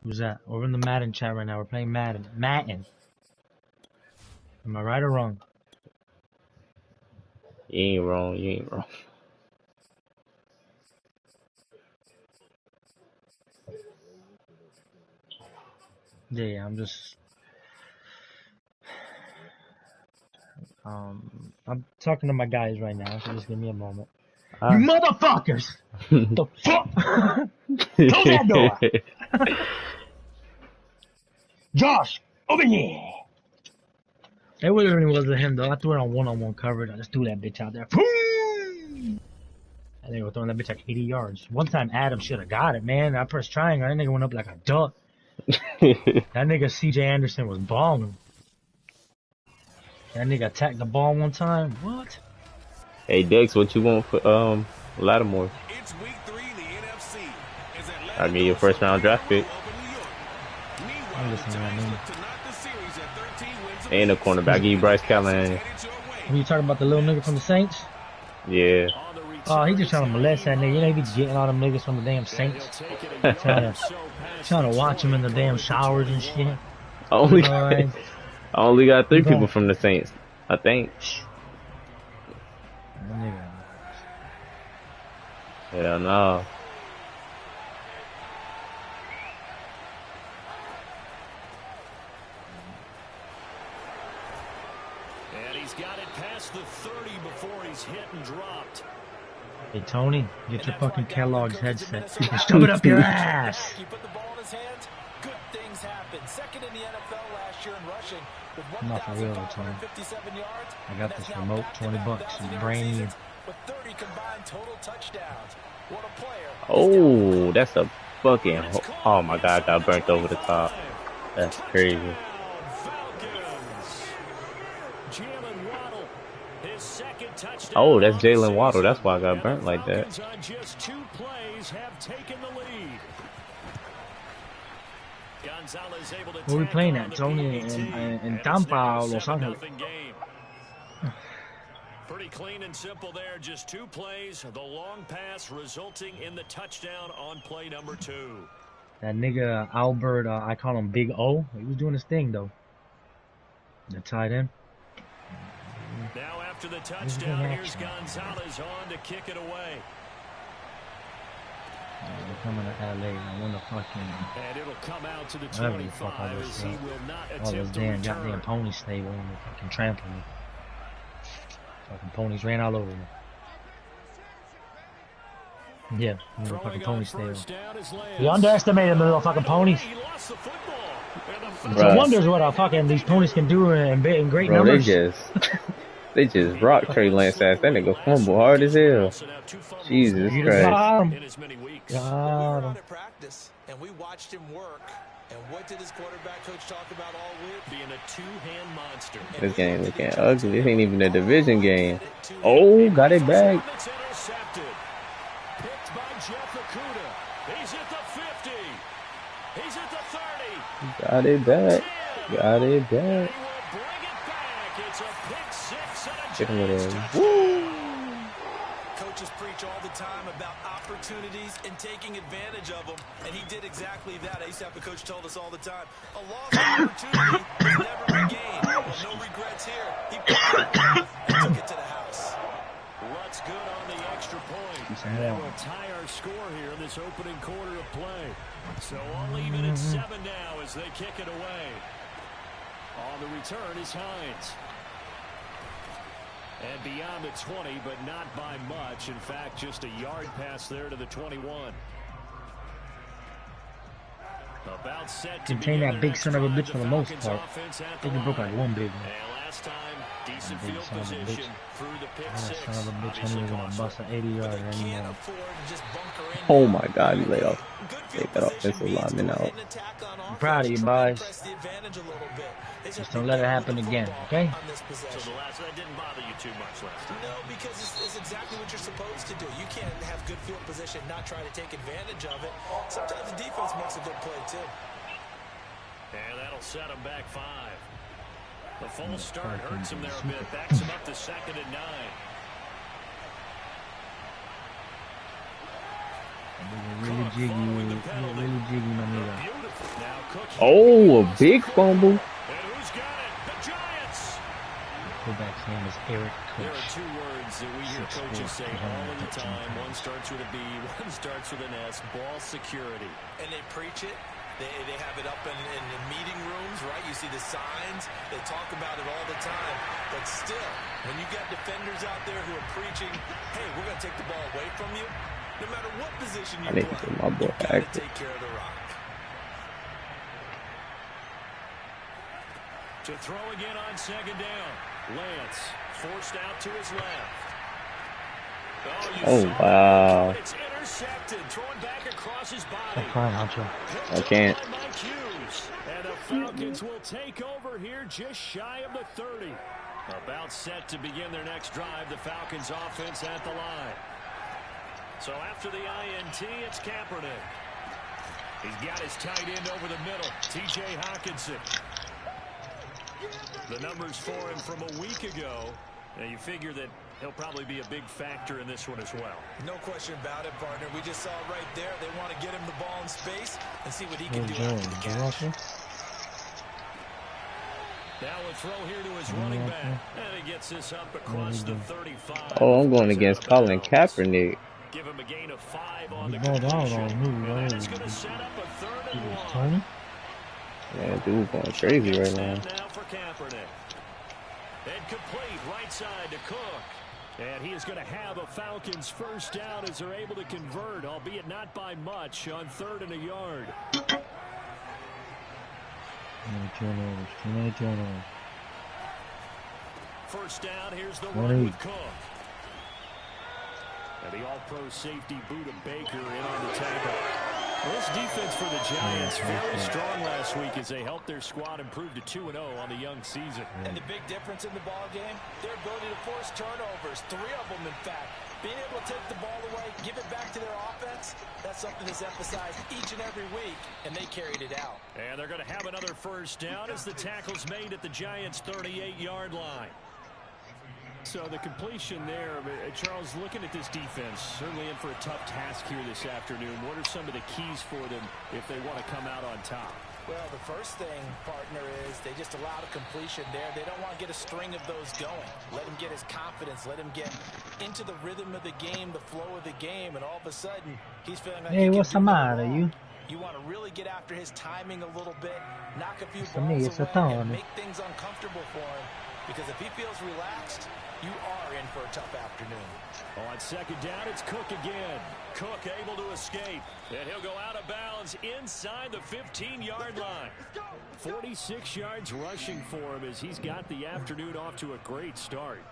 Who's that? We're in the Madden chat right now. We're playing Madden. Madden. Am I right or wrong? You ain't wrong. You ain't wrong. Yeah, I'm just I'm talking to my guys right now, so just give me a moment. You motherfuckers! The fuck? Close that door! Josh! Over here! It really wasn't him though. I threw it on one-on-one coverage. I just threw that bitch out there. Boom! And they were throwing that bitch like 80 yards. One time Adam should have got it, man. I pressed triangle. That nigga went up like a duck. That nigga CJ Anderson was balling. That nigga attacked the ball one time. What? Hey Dex, what you want for Lattimore? It's week 3 in the NFC. I mean your first round draft pick. I'm listening to that name. Ain't a cornerback. Give you Bryce Callahan. When you talking about the little nigga from the Saints? Yeah. Oh, he just trying to molest that nigga. You know, he be getting all them niggas from the damn Saints. trying to watch him in the damn showers and shit. I only got 3 people from the Saints, I think. Hell no. And he's got it past the 30 before he's hit and dropped. Hey Tony, get your fucking Kellogg's headset. Shove it up your ass. You put the ball in his hands, good things happen. Second in the NFL last year in rushing with Not for real, Tony. I got this remote, $20. It's brand new. With 30 combined total touchdowns. What a player. Oh, that's a fucking. Oh my god, I got burnt over the top. That's crazy. Oh, that's Jalen Waddle. That's why I got burnt like that. Where we playing at, Tony? In Tampa or Los Angeles? Pretty clean and simple there. Just 2 plays. The long pass resulting in the touchdown on play number 2. That nigga Albert, I call him Big O. He was doing his thing though. The tight end. Now after the touchdown, here's Gonzalez on to kick it away. They're coming to LA. I wonder fucking. And it'll come out to the 25 as he will not attempt to return. Goddamn pony stable on the fucking trampoline. Fucking ponies ran all over me. Yeah, the fucking pony stable. You underestimated the little fucking ponies. So wonders what these ponies can do in great numbers. They just rocked Trey Lance ass. That nigga fumble hard as hell. Jesus Christ. Got him. And we watched him work. And what did his quarterback coach talk about all week? Being a two-hand monster. This game looking ugly. This ain't even a division game. Oh, got it back. Picked by Jeff Okuda. He's at the 50. He's at the 30. Got it back. Got it back. Get him with a woo. Coaches preach all the time about opportunities and taking advantage of them, and he did exactly that. I used to have a coach told us all the time, a lost opportunity is never regained. Well, no regrets here. He picked it up and took it to the house. What's good on the extra point? And we'll tie our score here in this opening quarter of play. So all even at 7 now as they kick it away. On the return is Hines. And beyond the 20, but not by much. In fact, just a yard pass there to the 21. About set to contain that big son of a bitch for the most part. They can broke like one big one. Last time, decent field position through the pick six. Son of a bitch, I'm even gonna bust an 80-yarder anymore. Oh my God, you lay off. Take that offensive lineman out. I'm proud of you, boys. Just don't let it happen again, okay? So that didn't bother you too much last time. No, because it's exactly what you're supposed to do. You can't have good field position, not try to take advantage of it. Sometimes the defense makes a good play, too. And that'll set him back 5. The false start hurts him there a bit. Backs him up to 2nd and 9. Really jiggy, my nigga. Oh, a big fumble. And who's got it? The Giants. Quarterback's name is Eric There are Coach. two words that we hear coaches say all of the time. One starts with a B, one starts with an S. Ball security. And they preach it. They have it up in meeting rooms, right? You see the signs. They talk about it all the time. But still, when you got defenders out there who are preaching, hey, we're going to take the ball away from you, no matter what position you play, you got to take care of the rock. To throw again on second down. Lance forced out to his left. Oh, wow. It's intercepted. Throwing back across his body. I can't. And the Falcons will take over here just shy of the 30. About set to begin their next drive. The Falcons offense at the line. So after the INT, it's Kaepernick. He's got his tight end over the middle. T.J. Hawkinson. The numbers for him from a week ago. Now you figure that he'll probably be a big factor in this one as well. No question about it, partner. We just saw right there. They want to get him the ball in space and see what he can do after the catch. Now a throw here to his running back. And he gets this up across the 35. Oh, I'm going against Colin Kaepernick. Give him a gain of 5 on the completion. And that is going to set up a 3rd and 1. Yeah, dude going crazy right now. Now for Kaepernick. And complete right side to Cook. And he is going to have a Falcons first down as they're able to convert, albeit not by much, on 3rd and a yard. Too many turnovers. First down, here's the run with Cook. And the all-pro safety Buda Baker in on the tackle. Well, this defense for the Giants very strong last week as they helped their squad improve to 2-0 on the young season. And the big difference in the ball game, their ability to force turnovers, 3 of them in fact. Being able to take the ball away, give it back to their offense, that's something that's emphasized each and every week, and they carried it out. And they're going to have another first down as the tackle's made at the Giants' 38-yard line. So the completion there, Charles, looking at this defense, certainly in for a tough task here this afternoon. What are some of the keys for them if they want to come out on top? Well, the first thing, partner, is they just allow the completion there. They don't want to get a string of those going. Let him get his confidence. Let him get into the rhythm of the game, the flow of the game, and all of a sudden, he's feeling like, hey, what's the matter, you? You want to really get after his timing a little bit, knock a few balls away, and make things uncomfortable for him. Because if he feels relaxed, you are in for a tough afternoon. On second down, it's Cook again. Cook able to escape. And he'll go out of bounds inside the 15-yard line. 46 yards rushing for him as he's got the afternoon off to a great start.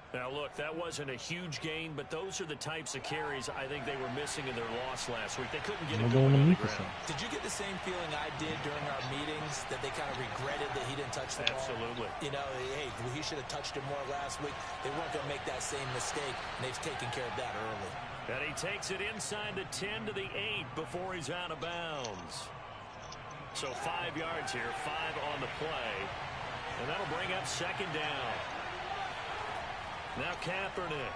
Now, look, that wasn't a huge gain, but those are the types of carries I think they were missing in their loss last week. They couldn't get it going on the ground. Did you get the same feeling I did during our meetings, that they kind of regretted that he didn't touch the ball? Absolutely. You know, hey, he should have touched it more last week. They weren't going to make that same mistake, and they've taken care of that early. And he takes it inside the 10 to the 8 before he's out of bounds. So 5 yards here, 5 on the play. And that'll bring up second down. Now Kaepernick.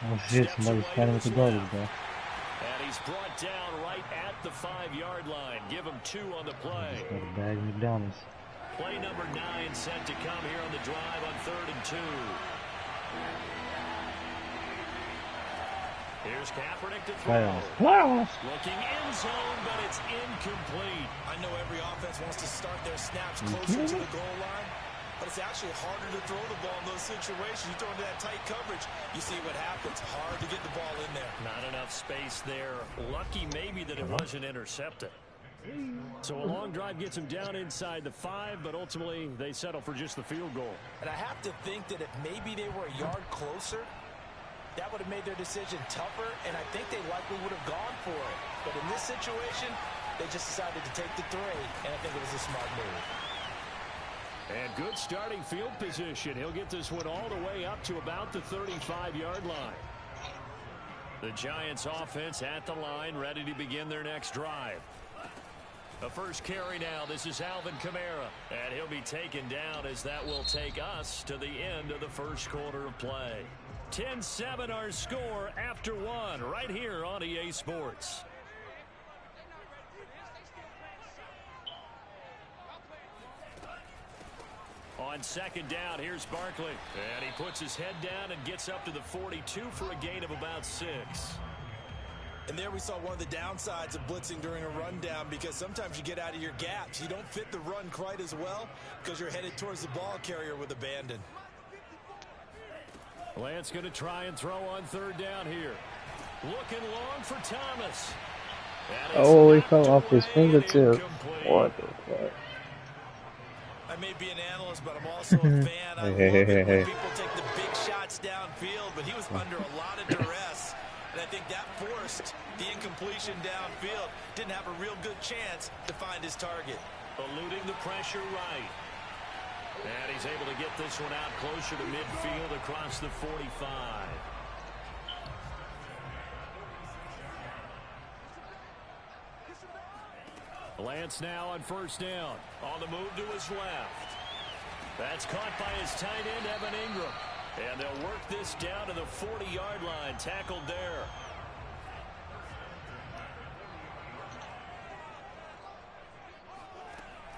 Oh shit, somebody's fighting with the garbage, bro. And he's brought down right at the 5-yard line. Give him 2 on the play. Got a bag of McDonald's. Play number 9 set to come here on the drive on 3rd and 2. Here's Kaepernick to throw. Looking in zone, but it's incomplete. I know every offense wants to start their snaps closer to the goal line, but it's actually harder to throw the ball in those situations. You throw into that tight coverage, you see what happens. Hard to get the ball in there. Not enough space there. Lucky maybe that it wasn't intercepted. So a long drive gets him down inside the 5, but ultimately they settle for just the field goal. And I have to think that if maybe they were a yard closer, that would have made their decision tougher, and I think they likely would have gone for it. But in this situation, they just decided to take the 3, and I think it was a smart move. And good starting field position. He'll get this one all the way up to about the 35-yard line. The Giants offense at the line, ready to begin their next drive. A first carry now. This is Alvin Kamara. And he'll be taken down as that will take us to the end of the first quarter of play. 10-7 our score after one right here on EA Sports. On second down, here's Barkley. And he puts his head down and gets up to the 42 for a gain of about 6. And there we saw one of the downsides of blitzing during a rundown, because sometimes you get out of your gaps. You don't fit the run quite as well because you're headed towards the ball carrier with abandon. Lance going to try and throw on third down here. Looking long for Thomas. Oh, he fell off his fingertip. What the fuck? I may be an analyst, but I'm also a fan. I love it when people take the big shots downfield, but he was under a lot of duress. And I think that forced the incompletion downfield. Didn't have a real good chance to find his target. Eluding the pressure right. And he's able to get this one out closer to midfield across the 45. Lance now on first down. On the move to his left. That's caught by his tight end, Evan Ingram. And they'll work this down to the 40-yard line. Tackled there.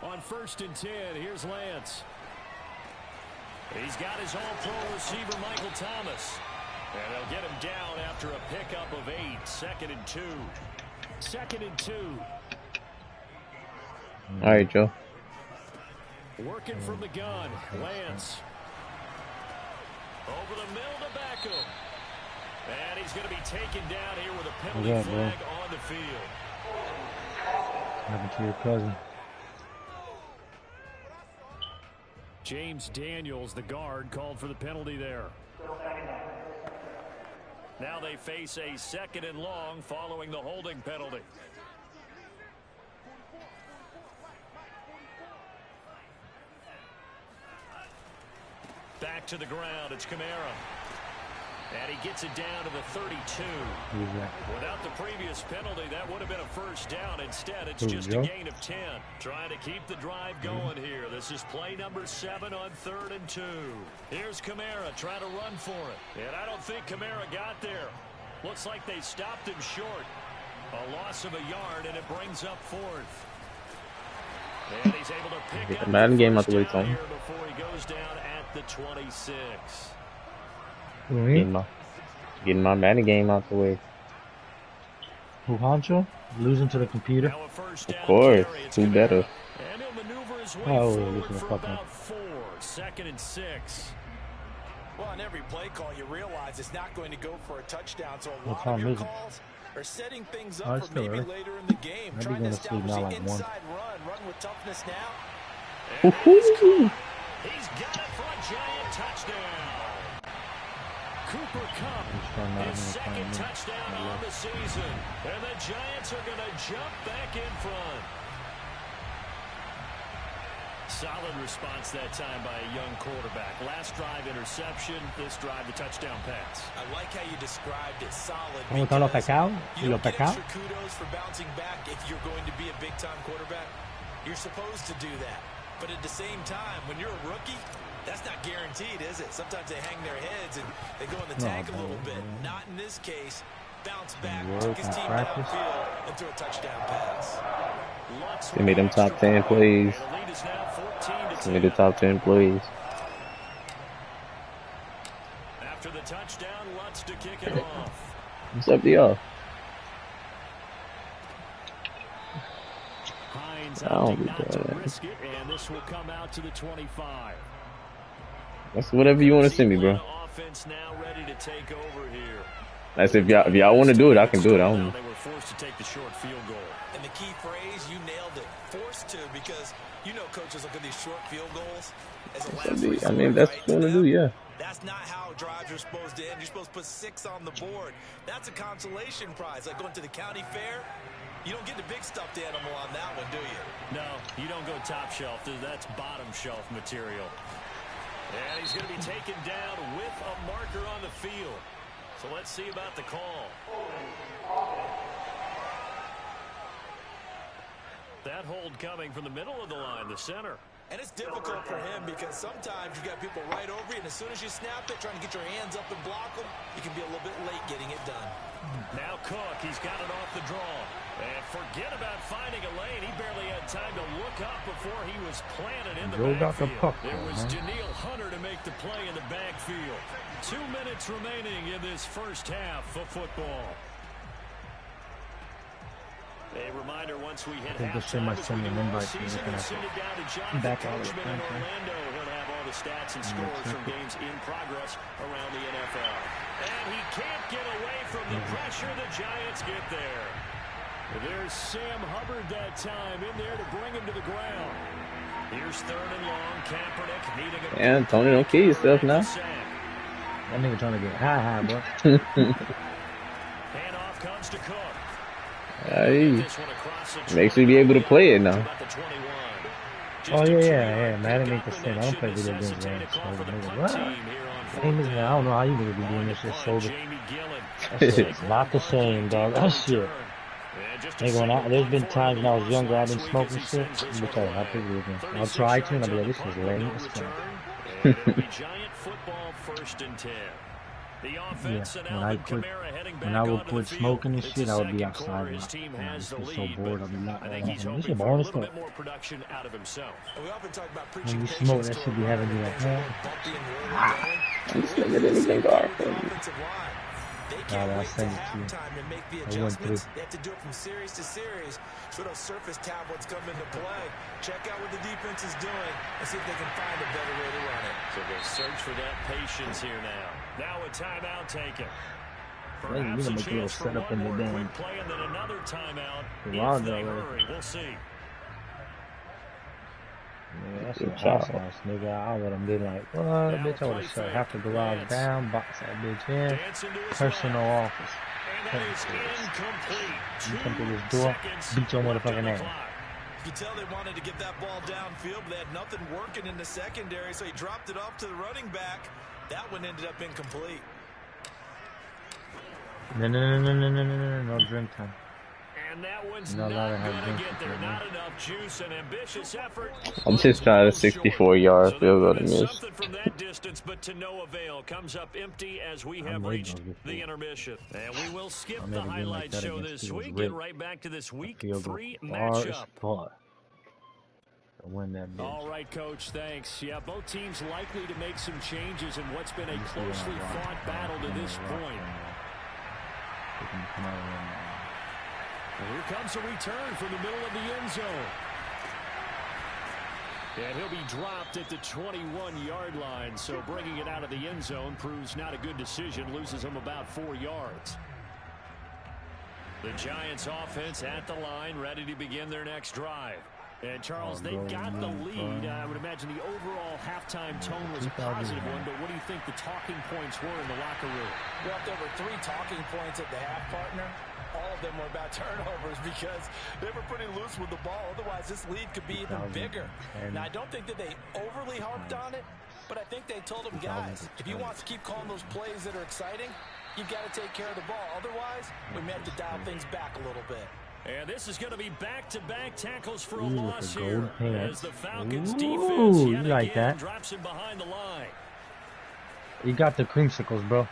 On first and 10, here's Lance. He's got his all-pro receiver, Michael Thomas. And they'll get him down after a pickup of 8. 2nd and 2. 2nd and 2. All right, Joe. Working from the gun, Lance. Over the middle to Beckham. And he's going to be taken down here with a penalty flag on the field. What happened to your cousin? James Daniels, the guard, called for the penalty there. Now they face a 2nd and long following the holding penalty. Back to the ground, it's Kamara. And he gets it down to the 32. Without the previous penalty, that would have been a first down. Instead, it's just a gain of 10. Trying to keep the drive going here. This is play number 7 on 3rd and 2. Here's Kamara trying to run for it. And I don't think Kamara got there. Looks like they stopped him short. A loss of a yard, and it brings up 4th. And he's able to pick up the Madden game out the way, Tom. Before he goes down at the 26. Getting my Madden game out the way. Who, Honcho? Losing to the computer? Of course. Who better? And he'll maneuver his way forward for about 4. 2nd and 6. Well, on every play call, you realize it's not going to go for a touchdown. So a lot of your calls are setting things up for maybe later in the game. Trying to establish the inside run with toughness now. He's got it for a giant touchdown. Cooper Kupp, his 2nd touchdown on the season. And the Giants are going to jump back in front. Solid response that time by a young quarterback. Last drive interception, this drive the touchdown pass. I like how you described it. Solid. You don't get extra kudos for bouncing back if you're going to be a big-time quarterback. You're supposed to do that. But at the same time, when you're a rookie, that's not guaranteed, is it? Sometimes they hang their heads and they go in the tank a little bit. Not in this case. Bounce back, took his team downfield, and threw a touchdown pass. They made them top 10 plays. They made the top 10 plays. After the touchdown, Lutz to kick it off. What's up, y'all? Hines opting not to risk it, and this will come out to the 25. That's whatever you want to send me, bro. Offense now ready to take over here. That's if y'all want to do it, I can do it. I don't. They were forced to take the short field goal. And the key phrase, you nailed it. Forced to, because you know coaches look at these short field goals as a last resort. I mean, that's what you want to do, yeah. That's not how drives are supposed to end. You're supposed to put 6 on the board. That's a consolation prize, like going to the county fair. You don't get the big stuffed animal on that one, do you? No, you don't go top shelf. That's bottom shelf material. And he's going to be taken down with a marker on the field. So let's see about the call. That hold coming from the middle of the line, the center. And it's difficult for him because sometimes you got people right over you, and as soon as you snap it, trying to get your hands up and block them, you can be a little bit late getting it done. Now Cook, he's got it off the draw. And forget about finding a lane. He barely had time to look up before he was planted in the backfield. It was Daniil Hunter to make the play in the backfield. 2 minutes remaining in this first half of football. A reminder, once we hit halftime, back out of Orlando. He'll have all the stats and scores from games in progress around the NFL. And he can't get away from the pressure. The Giants get there. There's Sam Hubbard that time in there to bring him to the ground. Here's 3rd and long. Kaepernick needing a... And Tony, don't kill yourself now. That nigga trying to get high, bro. Handoff comes to Cook. Hey, makes me be able to play it now. Oh yeah. Madden ain't the same. I don't play video games, man. What? I don't know how you gonna be doing this shit sober. That shit's not the same, dog. That shit. Nigga, there's been times when I was younger, I've been smoking shit. I play video games. I'll try to, and I'll be like, this is lame as fuck. Giant football 1st and 10. Yeah, when I would quit smoking and shit, I would be outside. I'd be so bored. I'd be like, this is boring as fuck. When you smoke, that should be having you like, I'm just gonna get anything going. I'll send it to you. I went through. They have to do it from series to series. So those surface tablets come into play. Check out what the defense is doing and see if they can find a better way to run it. So they search for that patience here now. Now a timeout taken. Perhaps a chance for one more quick play and then another timeout if they hurry. We'll see. Yeah, that's an ass nigga. I would have been like, what, bitch? I would have shut half the garage down, box that bitch in, personal office. You come through this door, beat your motherfucking ass. You tell they wanted to get that ball downfield, but they had nothing working in the secondary, so he dropped it off to the running back. That one ended up incomplete. No drink time. And that one's not gonna get there. Not enough juice and ambitious effort. I'm just trying to 64-yard field goal to miss. Something from that distance, but to no avail. Comes up empty as we have reached the intermission. And we will skip the highlights show this week. Get right back to this week 3 matchup. All right, Coach, thanks. Yeah, both teams likely to make some changes in what's been a closely fought battle to this point. Here comes a return from the middle of the end zone. And he'll be dropped at the 21-yard line, so bringing it out of the end zone proves not a good decision, loses him about 4 yards. The Giants offense at the line, ready to begin their next drive. And Charles, they got the lead. I would imagine the overall halftime tone was a positive one, but what do you think the talking points were in the locker room? Well, there were 3 talking points at the half, partner. All of them were about turnovers because they were pretty loose with the ball. Otherwise, this lead could be even bigger. Now, I don't think that they overly harped on it, but I think they told them, guys, if you want to keep calling those plays that are exciting, you've got to take care of the ball. Otherwise, we may have to dial things back a little bit. And this is going to be back-to-back tackles for a loss here as the Falcons defense yet like again that. Drops him behind the line. You got the creamsicles, bro.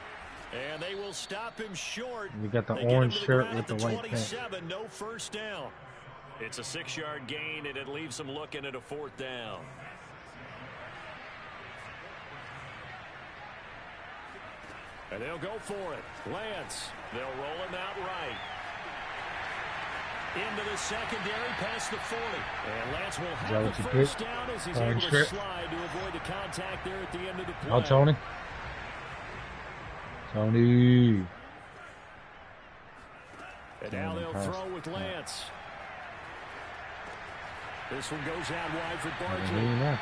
And they will stop him short. You got the orange shirt with the white pants. No first down. It's a 6-yard gain, and it leaves them looking at a 4th down. And they'll go for it. Lance, they'll roll him out right. Into the secondary, past the 40. And Lance will have the first down as he's able to slide to avoid the contact there at the end of the play. Oh, Tony. Tony. And now they'll throw with Lance. This one goes out wide for Barkley. And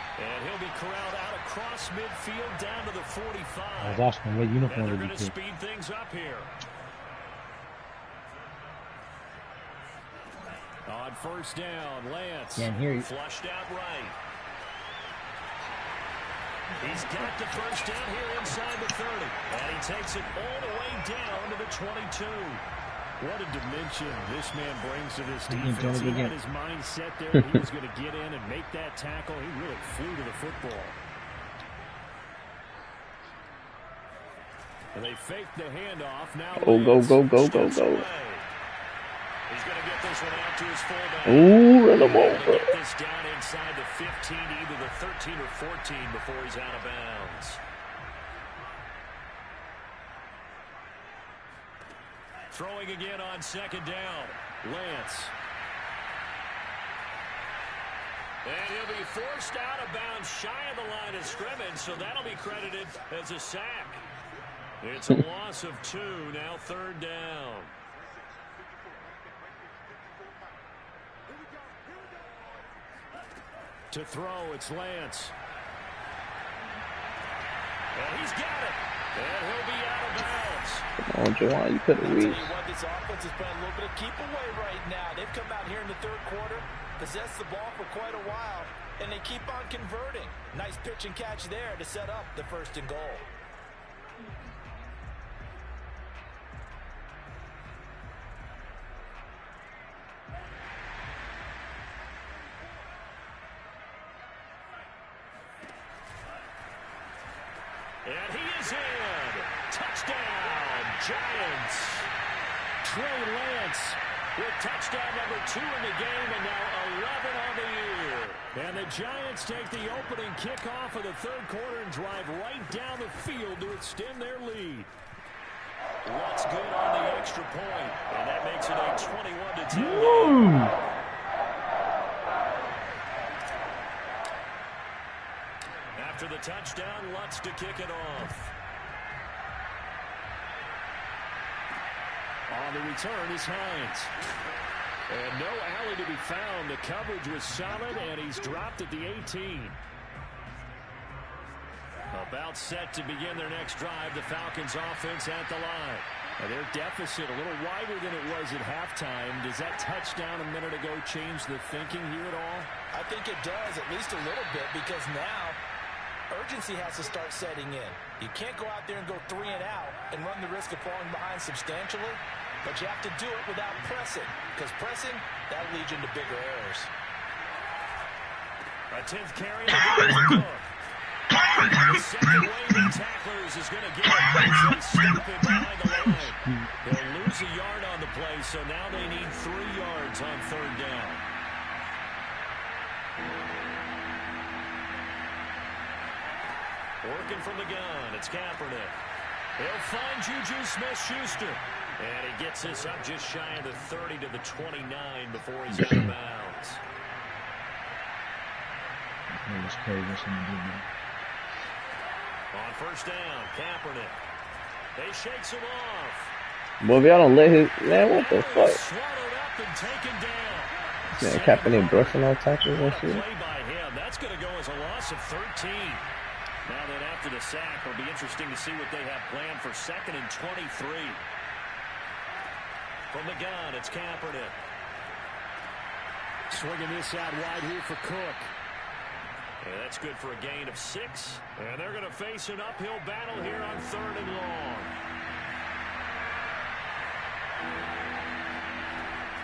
he'll be corralled out across midfield down to the 45. I was asking what uniform and they're would going to speed things up here. On first down, Lance. Can't hear you. Flushed out right. He's got the first down here inside the 30. And he takes it all the way down to the 22. What a dimension this man brings to this defense. He had his mind set there. He was going to get in and make that tackle. He really flew to the football. And they faked the handoff. Now go. He's going to get this one out to his fullback. Ooh, run him over. Get this down inside the 15, either the 13 or 14 before he's out of bounds. Throwing again on second down. Lance. And he'll be forced out of bounds shy of the line of scrimmage, so that'll be credited as a sack. It's a loss of 2, now third down. To throw, it's Lance. And he's got it. And he'll be out of bounds. Come on, Juwan, you could have reached. This offense is playing a little bit of keep away right now. They've come out here in the third quarter, possessed the ball for quite a while, and they keep on converting. Nice pitch and catch there to set up the first and goal. And he is in. Touchdown, Giants. Trey Lance with touchdown number 2 in the game and now 11 on the year. And the Giants take the opening kickoff of the third quarter and drive right down the field to extend their lead. What's good on the extra point, and that makes it a 21-10 game. After the touchdown, Lutz to kick it off. On the return is Hines. And no alley to be found. The coverage was solid, and he's dropped at the 18. About set to begin their next drive. The Falcons offense at the line. And their deficit a little wider than it was at halftime. Does that touchdown a minute ago change the thinking here at all? I think it does, at least a little bit, because now urgency has to start setting in. You can't go out there and go 3 and out and run the risk of falling behind substantially, but you have to do it without pressing, because pressing, that leads you into bigger errors. A 10th carry. The second wave of tacklers is going to get it. They stop it behind the line. They'll lose a yard on the play, so now they need 3 yards on third down. Working from the gun, it's Kaepernick. He'll find Juju Smith-Schuster. And he gets this up just shy of the 30 to the 29 before he's out of bounds. On first down, Kaepernick. They shakes him off. Boy, if y'all don't let his man, what the fuck? Swallowed up and taken down. Man, Kaepernick brushing on tackles and shit. Play by him. That's going to go as a loss of 13. Now that after the sack, it'll be interesting to see what they have planned for 2nd and 23. From the gun, it's Kaepernick. Swinging this out wide here for Cook. And that's good for a gain of 6. And they're going to face an uphill battle here on 3rd and long.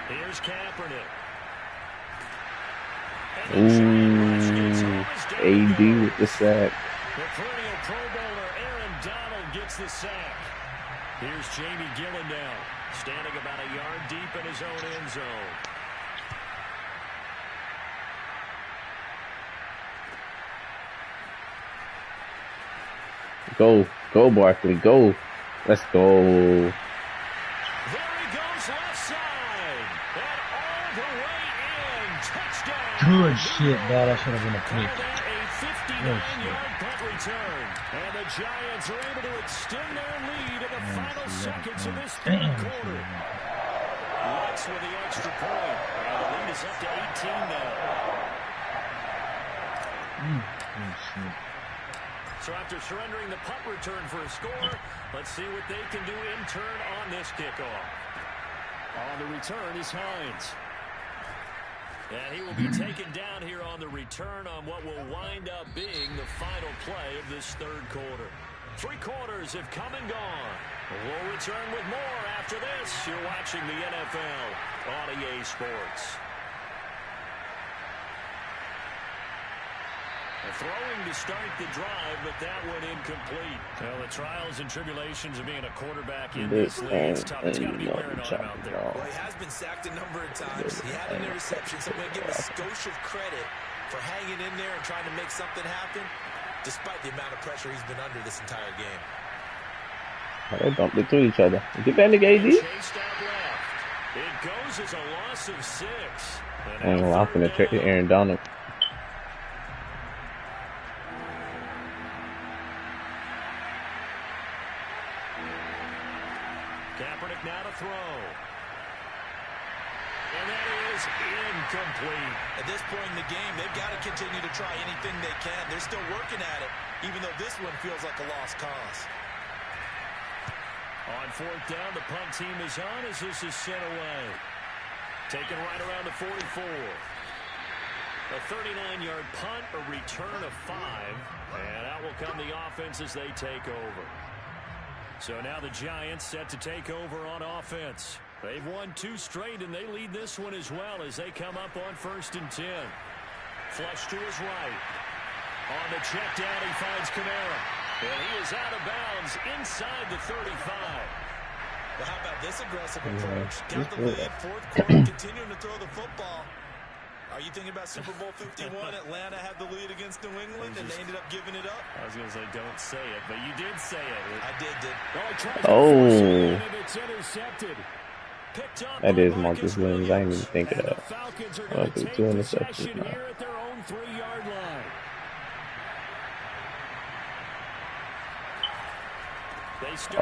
Here's Kaepernick. Ooh, AD with the sack. The perennial Pro Bowler Aaron Donald gets the sack. Here's Jamie Gillen now, standing about a yard deep in his own end zone. Go, Barkley, go. Let's go. There he goes left side. And all the way in. Touchdown. Good shit, bro. That should have been a pick. A 59-yard punt return. And the Giants are able to extend their lead in the final seconds of this third quarter. Lutz with the extra point. And the lead is up to 18 now. Oh, shit. So after surrendering the punt return for a score, let's see what they can do in turn on this kickoff. On the return is Hines. And he will be taken down here on the return on what will wind up being the final play of this third quarter. 3 quarters have come and gone. We'll return with more after this, you're watching the NFL on EA Sports. Throwing to start the drive, but that one incomplete. Well, the trials and tribulations of being a quarterback in this league, it's tough. It's got to be wearing on him out there. Well, he has been sacked a number of times. He had an interception, so I'm going to give a skosh of credit for hanging in there and trying to make something happen, despite the amount of pressure he's been under this entire game. They bumped it to each other. Get that nigga AD. It goes as a loss of 6. I'm going to check Aaron Donald. Kaepernick now to throw. And that is incomplete. At this point in the game, they've got to continue to try anything they can. They're still working at it, even though this one feels like a lost cause. On 4th down, the punt team is on as this is sent away. Taken right around the 44. A 39-yard punt, a return of 5. And out will come the offense as they take over. So now the Giants set to take over on offense. They've won 2 straight, and they lead this one as well as they come up on 1st and 10. Flush to his right. On the check down, he finds Kamara. And he is out of bounds inside the 35. Well, how about this aggressive approach? Got the lead, 4th quarter, continuing to throw the football. Are you thinking about Super Bowl 51? Atlanta had the lead against New England, and they ended up giving it up? I was going to say, don't say it, but you did say it. I did. Oh. It's intercepted. That is Marcus Williams. I didn't even think of that. I'll do 2 interceptions now. Here at their own 3-yard line.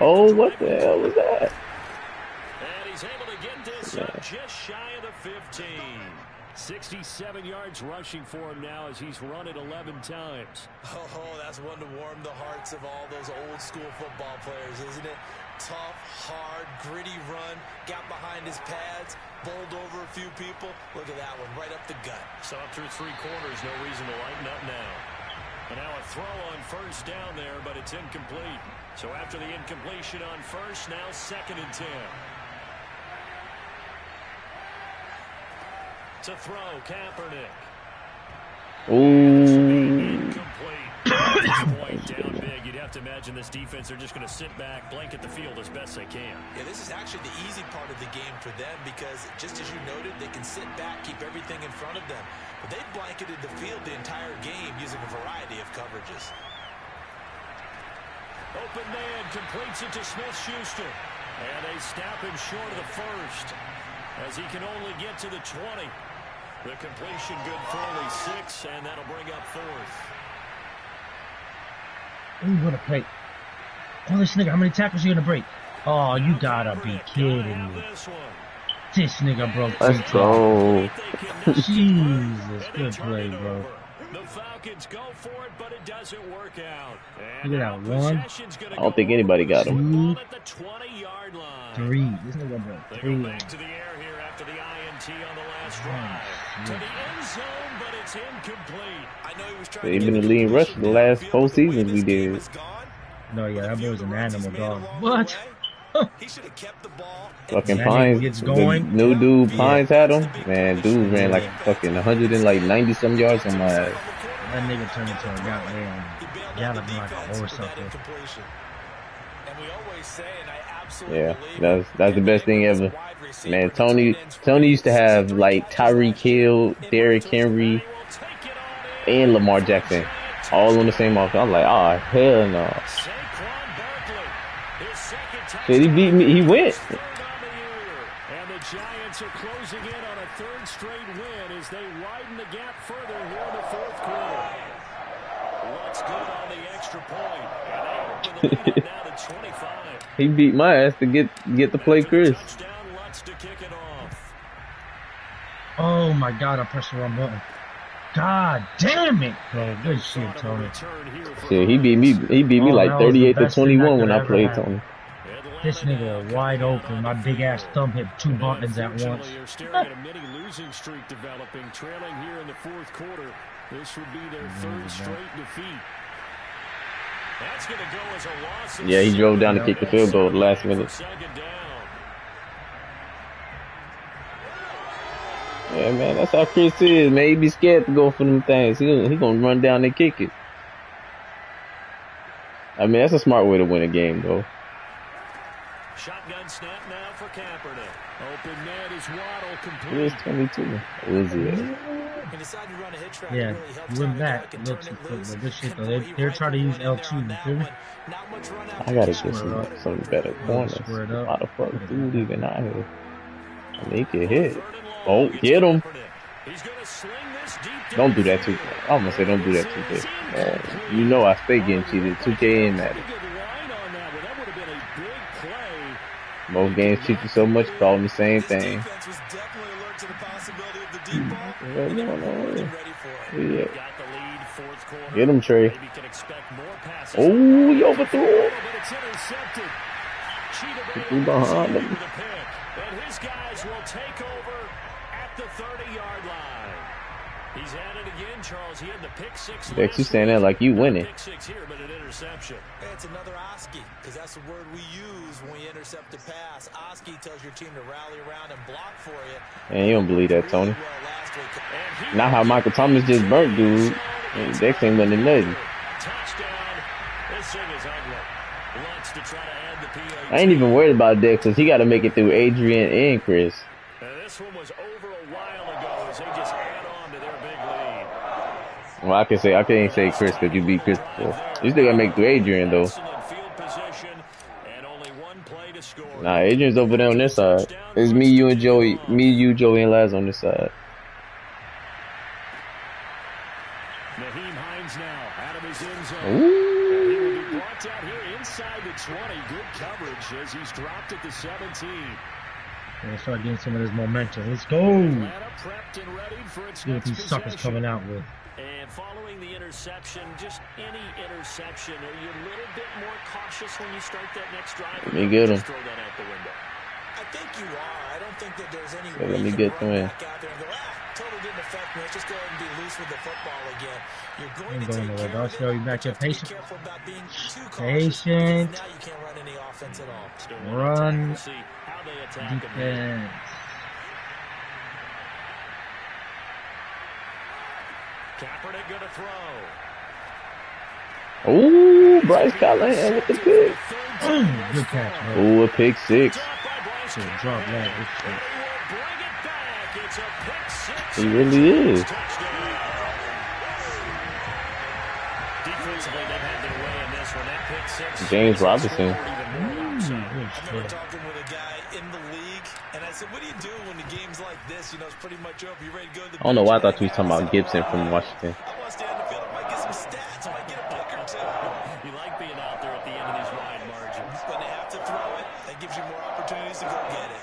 Oh, what the hell was that? And he's able to get this up just shy of the 15. 67 yards rushing for him now as he's run it 11 times. Oh, that's one to warm the hearts of all those old school football players, isn't it? Tough, hard, gritty run, got behind his pads, bowled over a few people. Look at that one, right up the gut. So up through 3 quarters, no reason to lighten up now. And now a throw on 1st down there, but it's incomplete. So after the incompletion on 1st, now 2nd and 10. To throw, Kaepernick. Ooh. Point down big. You'd have to imagine this defense, they're just going to sit back, blanket the field as best they can. Yeah, this is actually the easy part of the game for them because, just as you noted, they can sit back, keep everything in front of them. But they've blanketed the field the entire game using a variety of coverages. Open man completes it to Smith-Schuster. And they snap him short of the 1st as he can only get to the 20. The completion good for only 6, and that'll bring up 4th. Ooh, what a play. Oh, this nigga, how many tackles you gonna break? Oh, you gotta be kidding me. This nigga broke 3 Let's go. Jesus, good play, bro. The Falcons go for it, but it doesn't work out. Look at that, 1. I don't think anybody got him. 3. This nigga broke 3. Back to the air here after the INT on the last drive. To the end zone, but it's incomplete. I know he was trying He's been the leading rusher the last 4 seasons we did. No, yeah, that boy's an animal, dog. What? He should have kept the ball. Fucking Pines, the new dude Pines had him. Man, dude ran like fucking 190 some yards on my ass. That nigga turned into a goddamn galloping like a horse up there. Yeah, that's the best thing ever. Man, Tony used to have like Tyreek Hill, Derrick Henry, and Lamar Jackson all on the same offense. I'm like, oh hell no. Did he beat me? He went. And the Giants are closing in on a 3rd straight win as they widen the gap further here in the 4th quarter. What's good on the extra point? And they open the lead now to 25. He beat my ass to get the play, Chris. Oh my God! I pressed the wrong button. God damn it, bro! Good shit, Tony. Shit, he beat me. He beat me like 38-21 when I played Tony. This nigga wide open. My big ass thumb hit 2 buttons at once. You're staring at a mini losing streak developing, trailing here in the 4th quarter. This would be their 3rd straight defeat. That's going to go as a loss. Yeah, he drove down to kick the field goal at the last minute. 2nd down. Yeah, man, that's how Chris is, man. He be scared to go for them things. He gonna run down and kick it. I mean, that's a smart way to win a game, though. Shotgun snap now for Kaepernick. Open man is Waddle complete. He was 22. Uzi. Yeah, you went back. It looks but this shit though. They're trying to use L2. You feel me? I gotta get some better corners. Square it up. How the fuck dude even out here? I mean, he can hit. Oh, get him. Don't do that too. I'm gonna say don't do that too big. You know I stay getting cheated. 2K and Madden. Most games cheat you so much, calling the same thing. Yeah. Get him, Trey. Oh, he overthrew him. He behind him. And his guys will take over at the 30-yard line. He's at it again, Charles. He had the pick six. Dex, you saying that like you winning. Pick six here, but an interception. Hey, it's another Oski, because that's the word we use when you intercept a pass. Oski tells your team to rally around and block for you. And you don't believe that, Tony. Not how Michael Thomas just burnt dude. Dex ain't winning nothing. Touchdown. This thing is ugly. Wants to try to add the PAT. I ain't even worried about Dex because he got to make it through Adrian and Chris. This one was over a while ago as they just add on to their big lead. Well, I can't say Chris because you beat Chris before. You still got to make through Adrian, though. Excellent field position and only one play to score. Nah, Adrian's over there on this side. It's me, you, and Joey. Me, you, Joey, and Laz on this side. Naheem Hines now out of his end zone. Ooh. And he will be brought down here inside the 20. Good coverage as he's dropped at the 17. Yeah, start getting some of this momentum. Let's go. Atlanta prepped and ready for its See what next these suckers possession. coming out with. And following the interception, just any interception, are you a little bit more cautious when you start that next drive? Let me get him. Just throw that out the window. I think you are. I don't think that there's any So way let me you get can run them in. back out there and go, totally didn't affect me. Let's just go ahead and be loose with the football again. You're going Ain't to going take nowhere, care dog. of Show you it, back but here. you have to be Patient. careful about being too cautious. Patient. Now you can't run any offense at all. Still Run. we'll see how they attack him. Defense. Kaepernick going to throw. Ooh, Bryce Callahan with the pick. Good catch, bro. Ooh, a pick six. Shit, drop that. This shit. It's a pick six. He really is. Defensively, they've had their way in this one. That pick six. James Robinson. I remember talking with a guy in the league, and I said, what do you do when the game's like this? You know, it's pretty much over. You ready to go to the I don't know why I thought bench? you was talking about Gibson from Washington. I want to stay on the field. I might get some stats. I might get a pick or two. You like being out there at the end of these wide margins. When they have to throw it, that gives you more opportunities to go get it.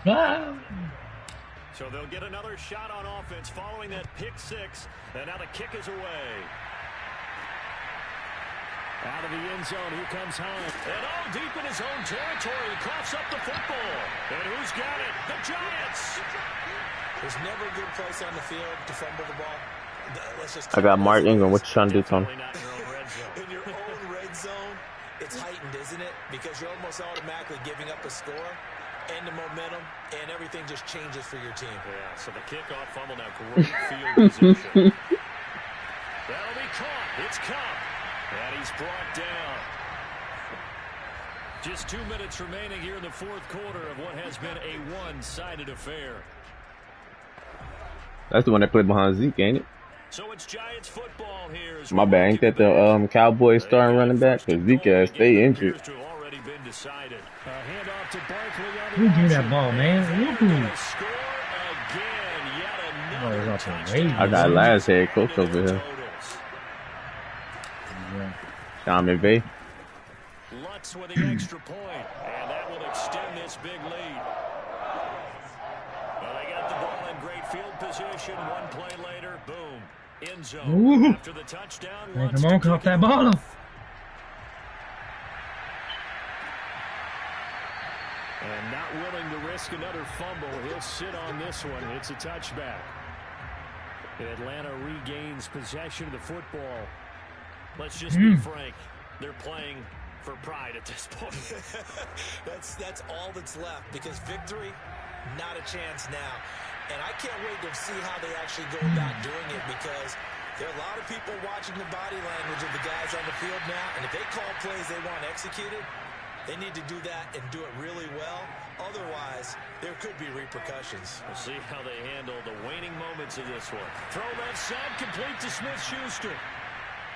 Ah. So they'll get another shot on offense following that pick six. And now the kick is away. Out of the end zone, here comes Hines. And all deep in his own territory, he coughs up the football. And who's got it? The Giants. There's never a good place on the field to fumble the ball. Let's just I got Mark Ingram. What you trying to do, Tom? in your own red zone, it's heightened, isn't it? Because you're almost automatically giving up a score and the momentum, and everything just changes for your team. Yeah, so the kickoff fumble now, great field position. That'll be caught. It's Cup. And he's brought down. Just 2 minutes remaining here in the fourth quarter of what has been a one-sided affair. That's the one that played behind Zeke, ain't it? So it's Giants football here. My bad. Ain't that the Cowboys starting running back? Because Zeke stay injured. Who gave that ball, man? Woo-hoo. I got Laz head coach over here. Sean McVay. Lutz with the extra point, and that will extend this big lead. Well, they got the ball in great field position. One play later, boom, end zone. Ooh. After the touchdown, Hey, come on, cut that ball off. And not willing to risk another fumble. He'll sit on this one. It's a touchback. Atlanta regains possession of the football. Let's just be frank. They're playing for pride at this point. That's all that's left, because victory, not a chance now. And I can't wait to see how they actually go about doing it, because there are a lot of people watching the body language of the guys on the field now, and if they call plays they want executed, they need to do that and do it really well. Otherwise, there could be repercussions. We'll see how they handle the waning moments of this one. Throw left side, complete to Smith-Schuster.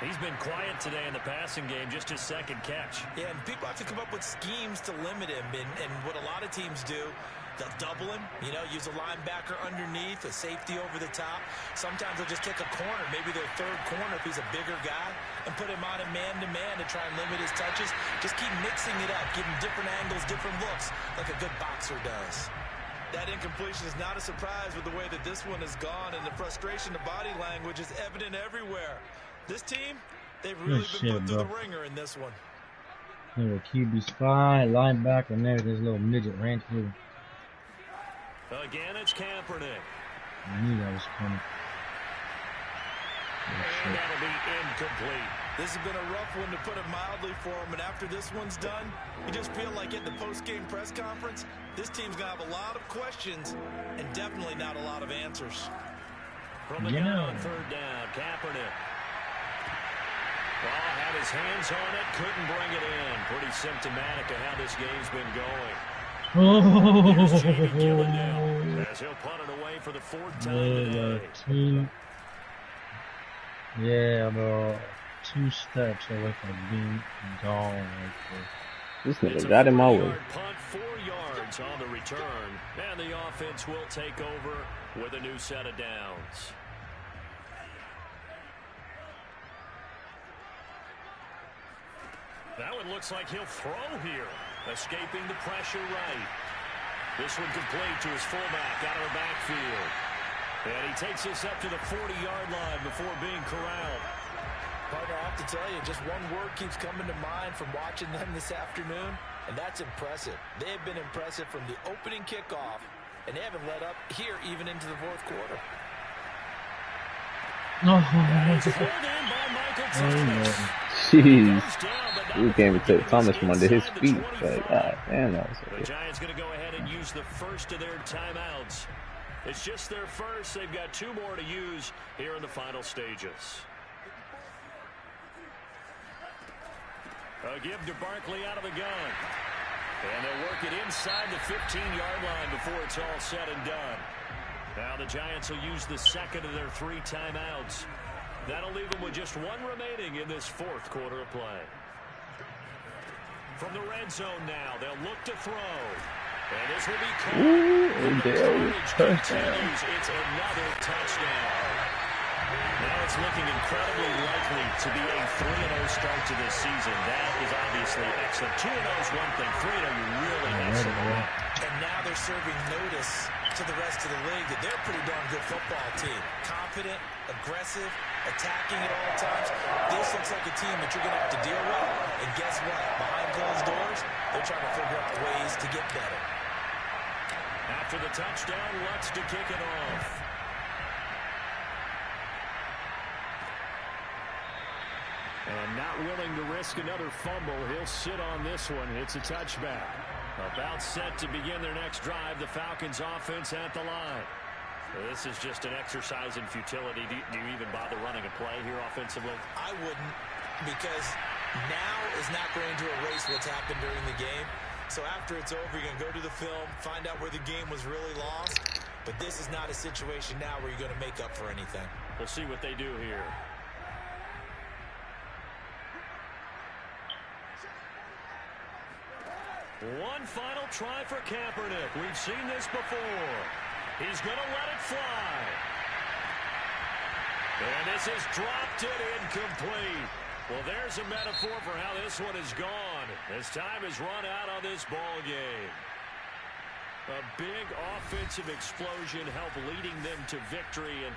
He's been quiet today in the passing game, just his second catch. Yeah, and people have to come up with schemes to limit him. And what a lot of teams do, they'll double him, use a linebacker underneath, a safety over the top. Sometimes they'll just take a corner, maybe their third corner if he's a bigger guy, and put him on a man-to-man to try and limit his touches. Just keep mixing it up, give him different angles, different looks, like a good boxer does. That incompletion is not a surprise with the way that this one has gone, and the frustration of body language is evident everywhere. This team, they've really been put through the ringer in this one. Little QB spy, linebacker, and there's this little midget ran through. Again, it's Kaepernick. I knew that was coming. And that'll be incomplete. This has been a rough one, to put it mildly, for him. And after this one's done, you just feel like at the post-game press conference, this team's going to have a lot of questions and definitely not a lot of answers. From the gun on third down, Kaepernick. Well, had his hands on it, couldn't bring it in. Pretty symptomatic of how this game's been going. Here's J.D. Gilligan as he'll punt it away for the fourth time today. Yeah, about 2 steps away from being gone right there. This nigga got him all way. Punt, 4 yards on the return, and the offense will take over with a new set of downs. That one looks like he'll throw here, escaping the pressure right. This one complete to his fullback out of the backfield. And he takes this up to the 40-yard line before being corralled. Partner, I have to tell you, just one word keeps coming to mind from watching them this afternoon, and that's impressive. They have been impressive from the opening kickoff, and they haven't let up here even into the fourth quarter. Jeez. He came and took Thomas from under his feet. Like, damn, that was The Giants going to go ahead and use the first of their timeouts. It's just their first. They've got 2 more to use here in the final stages. A give to Barkley out of the gun. And they'll work it inside the 15-yard line before it's all said and done. Now the Giants will use the second of their 3 timeouts. That'll leave them with just 1 remaining in this fourth quarter of play. From the red zone now, they'll look to throw. And this will be caught. It's another touchdown. Now it's looking incredibly likely to be a 3-0 start to this season. That is obviously excellent. 2-0 is one thing. 3-0, you really need something. And now they're serving notice to the rest of the league that they're a pretty darn good football team. Confident, aggressive, attacking at all times. This looks like a team that you're going to have to deal with. And guess what? Behind closed doors, they're trying to figure out ways to get better. After the touchdown, Lutz to kick it off. And not willing to risk another fumble, he'll sit on this one. It's a touchback. About set to begin their next drive, the Falcons offense at the line. This is just an exercise in futility. Do you even bother running a play here offensively? I wouldn't, because now is not going to erase what's happened during the game. So after it's over, you're going to go to the film, find out where the game was really lost. But this is not a situation now where you're going to make up for anything. We'll see what they do here. One final try for Kaepernick. We've seen this before. He's going to let it fly. And this is dropped it incomplete. Well, there's a metaphor for how this one is gone. As time has run out on this ball game. A big offensive explosion helped leading them to victory. And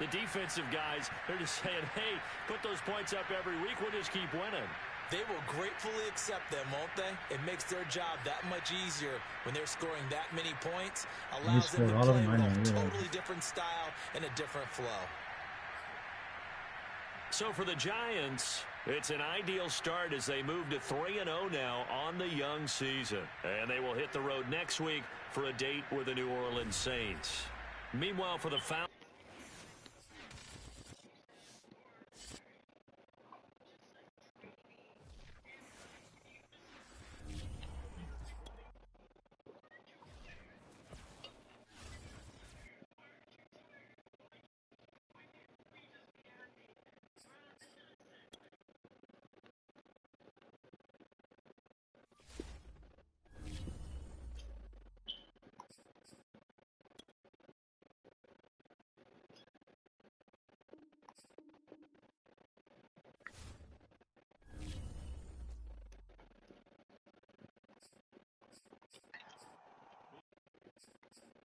the defensive guys, they're just saying, hey, put those points up every week. We'll just keep winning. They will gratefully accept them, won't they? It makes their job that much easier when they're scoring that many points. Allows them to play with a totally different style and a different flow. So for the Giants, it's an ideal start as they move to 3-0 now on the young season. And they will hit the road next week for a date with the New Orleans Saints. Meanwhile, for the Falcons,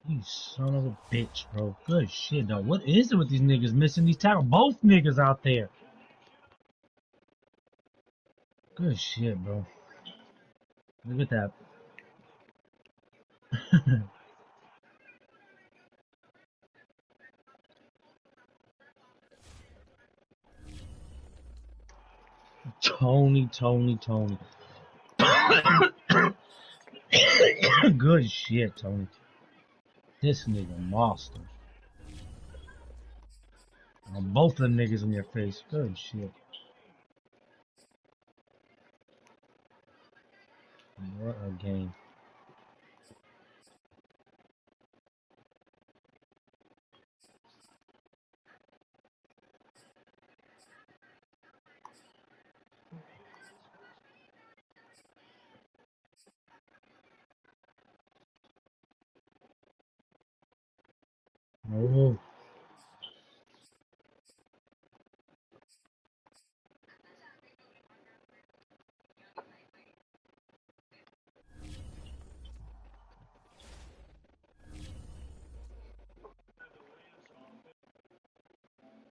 You son of a bitch, bro. Good shit, though. What is it with these niggas missing these tackles? Both niggas out there. Good shit, bro. Look at that. Tony. Good shit, Tony. This nigga monster. Both of them niggas in your face. Good shit. What a game. Oh.